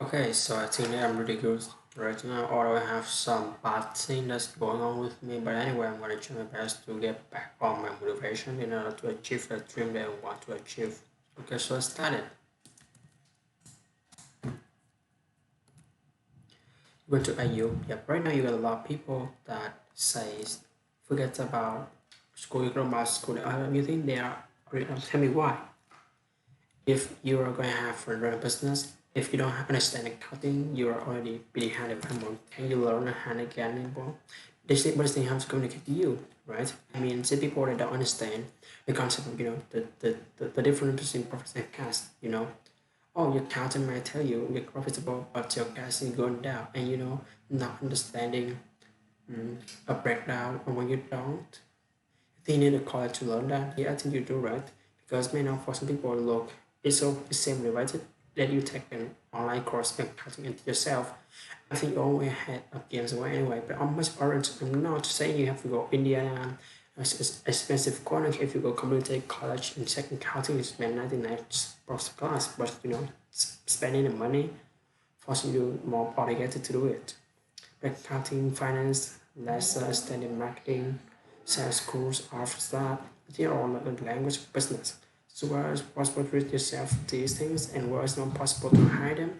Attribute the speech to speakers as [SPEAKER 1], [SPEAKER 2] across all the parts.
[SPEAKER 1] Okay, so I think that I'm really good right now, although I have some bad thing that's going on with me. But anyway, I'm gonna try my best to get back on my motivation in order to achieve the dream that I want to achieve. Okay, so I started. Going to IU. Yep, right now you got a lot of people that says forget about school, you go about school. You think they are? Tell me why. If you are going to have a run a business, if you don't understand accounting, you are already behind the framework. Can you learn hand again anymore? They say but they have to communicate to you, right? I mean, some people that don't understand the concept of the difference between profits and cost, Oh, your accountant might tell you you're profitable, but your cash is going down, and not understanding a breakdown, and when you don't, they need a college to learn that. Yeah, I think you do right. Because now for some people, look, it's so it's same related that you take an online course and cutting it yourself. I think you always had against way anyway. But I'm much orange. I'm not saying you have to go India and it's expensive college. If you go community college and second counting is spend 99 plus class, but spending the money forcing you more obligated to do it. Accounting, finance, less study marketing, sales schools, after that, they are all the language of business. So where it's possible to read yourself these things and where it's not possible to hide them,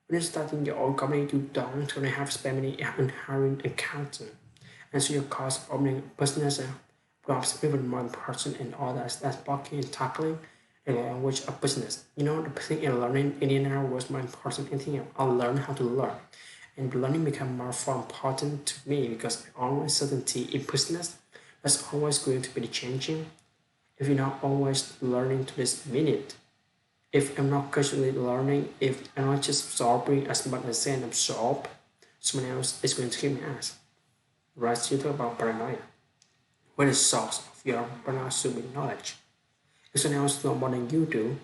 [SPEAKER 1] when you're starting your own company, you don't really have to spend money on hiring accountant. And so your cost of opening a business drops even more important and all that's blocking and tackling the language of business. The thing in learning Indian now was more important than anything else. I learned how to learn. And learning become more important to me because always certainty in business that's always going to be the changing if you're not always learning to this minute. If I'm not constantly learning, if I'm not just absorbing as much as I can absorb, someone else is going to keep me ask. Right? So you talk about paranoia. What is the source of your paranoia should be knowledge. If someone else knows more than you do,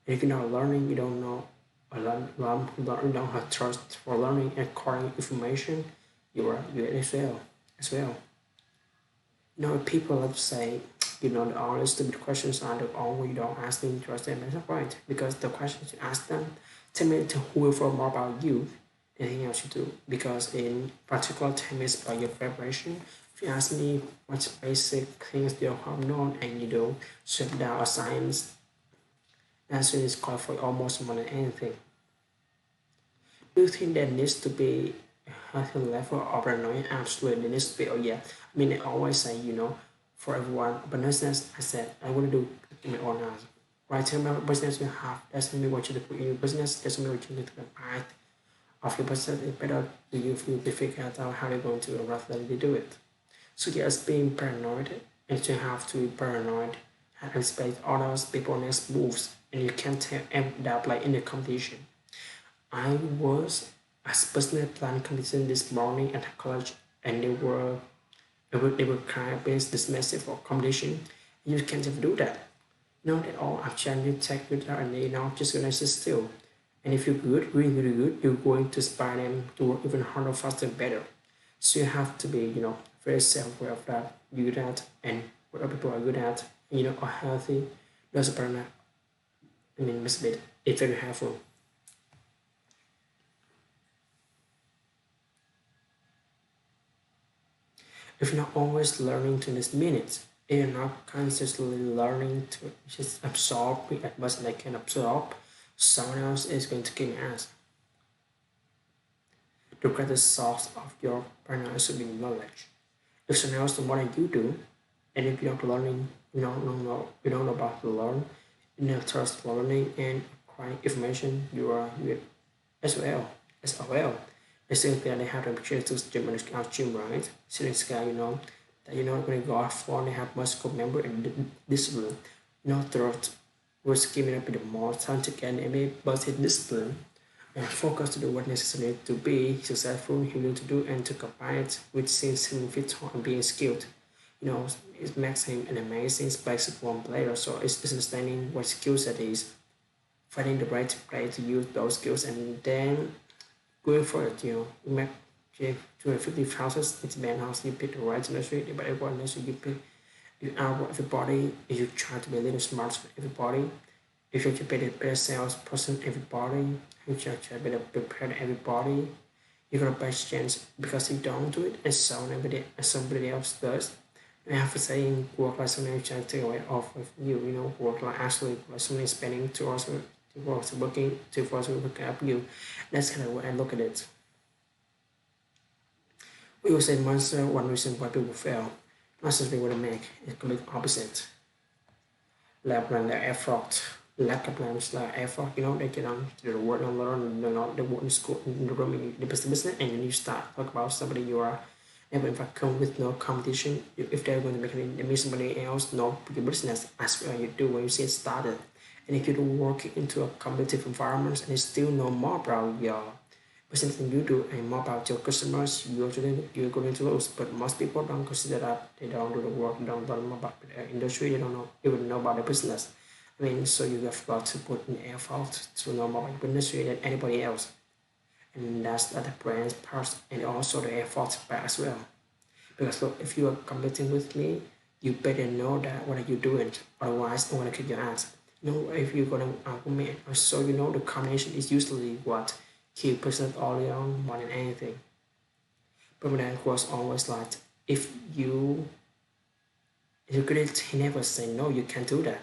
[SPEAKER 1] and if you're not learning, you don't know you don't have trust for learning and acquiring information, you as well. As well. People love to say, the only stupid questions are the only you don't ask them to trust them. That's not right. Because the questions you ask them tell me to who will more about you than anything else you do. Because in particular, tell me about your preparation. If you ask me what basic things you have known and you do strip down a science, answer is called for almost more than anything. Do you think there needs to be a healthy level of paranoia? Absolutely, there needs to be. Oh yeah, I mean, I always say, for everyone, but business, I said I want to do my own house. Right, tell me what business you have. Doesn't mean what you do in your business. Doesn't mean what you need to provide of your business. It's better do you feel to figure out how you're going to rapidly do it. So yes, being paranoid, and you have to be paranoid and expect others people next moves, and you can't tell end up like in a competition. I was as personal plan competition this morning at college, and they were kind of based this massive for competition. You can't just do that. Not at all. Actually, you take it out and they're not just gonna sit still. And if you're good, really, really good, you're going to inspire them to work even harder, faster, better. So you have to be, very self-aware of that. You good at, and what other people are good at, are healthy. Those are not. I mean, mislead. It's very helpful. If you're not always learning to miss minutes, if you're not consciously learning to just absorb as much as I can absorb, someone else is going to give me answer. The greatest source of your partner should be knowledge. If someone else knows more than you do, and if you're not learning, you don't know about to learn, you don't trust learning and acquiring information, you as well. As well. The same thing they have the opportunity to gym and out gym, right? Sitting sky, that you're not going to go off for and have muscle memory and discipline. Throughout was giving up the more time to get maybe but discipline and focus to do what necessary to be successful, you need to do and to combine it with seems him fit and being skilled. It makes him an amazing flexible player. So it's understanding what skill set is, finding the right play to use those skills and then going for it, you make 250 houses, it's bad house, you pick the right industry, but everyone knows you pick you outwork everybody, if you try to be a little smart for everybody, if you try to be the best salesperson, everybody, You just better prepare everybody. You got a best chance because you don't do it and somebody else does. I have a saying work like somebody trying to take away off of you, work like actually like somebody spending 2 hours 2 hours working 2 hours working up you. That's kind of what I look at it. We will say monster one reason why people fail. Not just what they make, it's complete opposite. Lack of effort, lack of effort, they get on to the work and learn, the work in school, in the room, in the business, and then you start talk about somebody you are never in fact come with no competition. If they're going to make it, they meet somebody else, no your business as well you do when you see it started. And if you do work into a competitive environment and you still know more about your business than you do and more about your customers, you're going to lose. But most people don't consider that. They don't do the work, don't learn more about the industry, they don't know even know about the business. I mean, so you have got to put in effort to know more about the industry than anybody else. And that's the brand's part and also the effort part as well. Because look, if you are competing with me, you better know that what are you doing. Otherwise, I'm gonna kick your ass. If you're gonna argument, so the combination is usually what keep percent early on more than anything. But that was always like, if you couldn't, he never say no, you can't do that.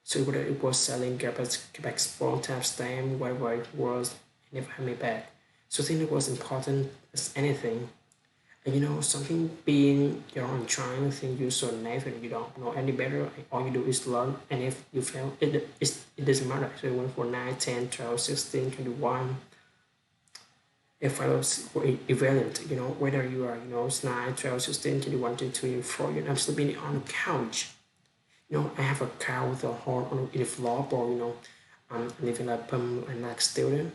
[SPEAKER 1] So whether it was selling Quebec Sport type stamp, whatever it was, he never had me back. So I think it was important as anything. And something being your own trying thing you're so naive and you don't know any better, all you do is learn. And if you fail, it doesn't matter. So you went for 9, 10, 12, 16, 21. If I was irrelevant, whether you are, it's 9, 12, 16, 21, 22, 4, I'm still being on the couch. I have a cow with a horn on the floor, or, I'm living like and like student.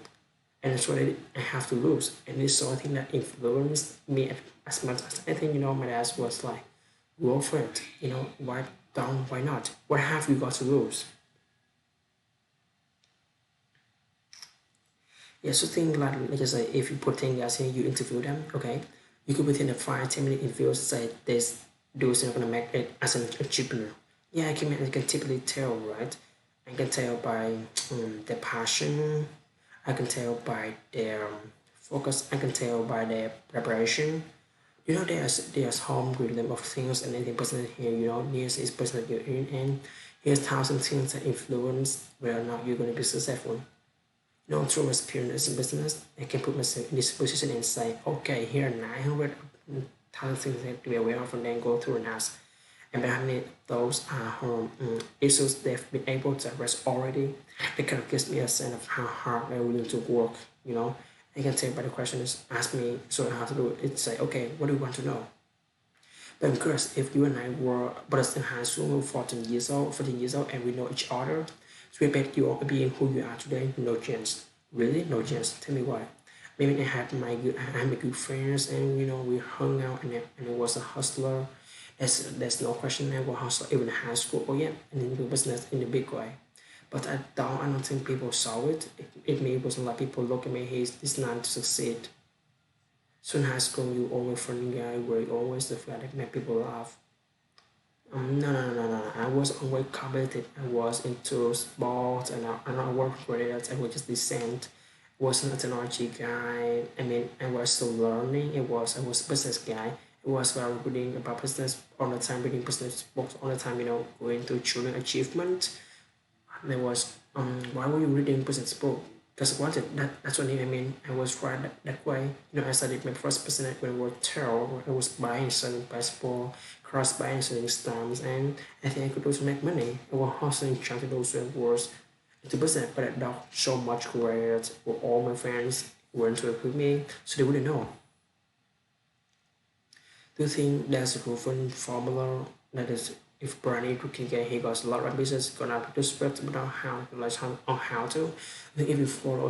[SPEAKER 1] And that's what I have to lose. And this sort of thing that influenced me as much as I think, my dad was like, go for it, why not? What have you got to lose? Yeah, so think like, let's just say if you put 10 guys here, you interview them, okay? You could within a 5, 10 minute interview say this dude's not gonna make it as an entrepreneur. Yeah, I can typically tell, right? I can tell by their passion, I can tell by their focus, I can tell by their preparation. There's home rhythm of things and anything personal here, news is personal you're in, and here's thousand things that influence whether or not you're gonna be successful. Through experience in business, I can put myself in this position and say, okay, here are 900,000 things I have to be aware of and then go through and ask. And behind those are issues they've been able to address already. It kind of gives me a sense of how hard they're willing to work, I can tell by the questions ask me, so I have to do it. It's say, okay, what do you want to know? But of course, if you and I were brothers in high school, 14 years old, and we know each other, so we bet you all being who you are today, no chance. Really, no chance. Tell me why. Maybe I had my good friends, and we hung out, and it was a hustler. There's no question I was a hustler even in high school. Oh yeah, and then do business in a big way. But I don't think people saw it. It maybe wasn't like people look at me. He's not to succeed. So in high school, you always funny guy where you always the guy that make people laugh. No, no, no, no, no. I was always competitive. I was into sports and I worked for it. I was just decent. Wasn't a technology guy. I mean, I was still learning. I was a business guy. It was about reading about business all the time, reading business books all the time. Going to children achievement. And I was, why were you reading business book? Because I wanted that's what I mean. I was right that way. I started my first business when I was 12. I was buying and selling passport, cross buying and selling stamps, and I think I could also make money. I was hustling, trying to do some works into business, but I don't so much great. All my friends were into it with me, so they wouldn't know. Do you think there's a proven formula that is if Bernie can get he got a lot of business gonna be desperate about how to like how to then if you follow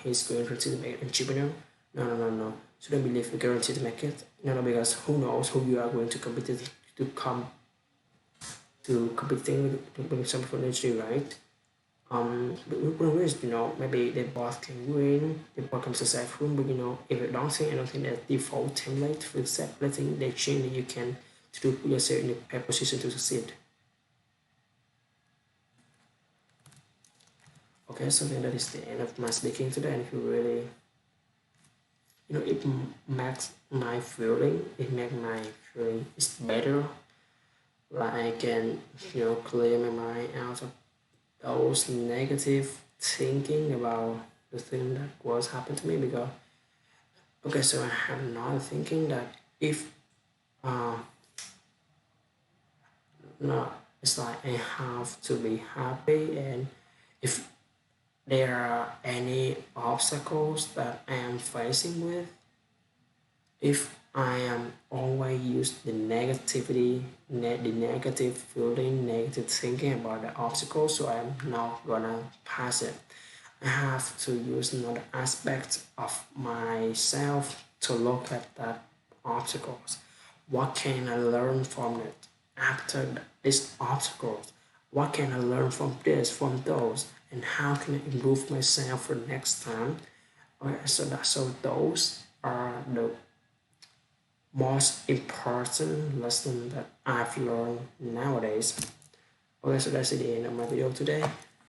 [SPEAKER 1] he's going to make it cheaper now? No, no, no, no. So don't believe you guarantee to make it. No, no, because who knows who you are going to compete to come to competing with some industry, right? Maybe they both can win, they both can successful, but if I don't think that default template for accept, I think they change that you can to put yourself in a position to succeed. Okay, so then that is the end of my speaking today. And if you really, it makes my feeling, it's better. Like I can, clear my mind out of those negative thinking about the thing that was happened to me. Because okay, so I have another thinking that if uh no, it's like I have to be happy, and if there are any obstacles that I am facing with, if I am always use the negativity, the negative feeling, negative thinking about the obstacle, so I'm not gonna pass it. I have to use another aspect of myself to look at that obstacles. What can I learn from it after these obstacles? What can I learn from this, from those, and how can I improve myself for next time? Okay, so those are the most important lesson that I've learned nowadays. Okay, so that's the end of my video today.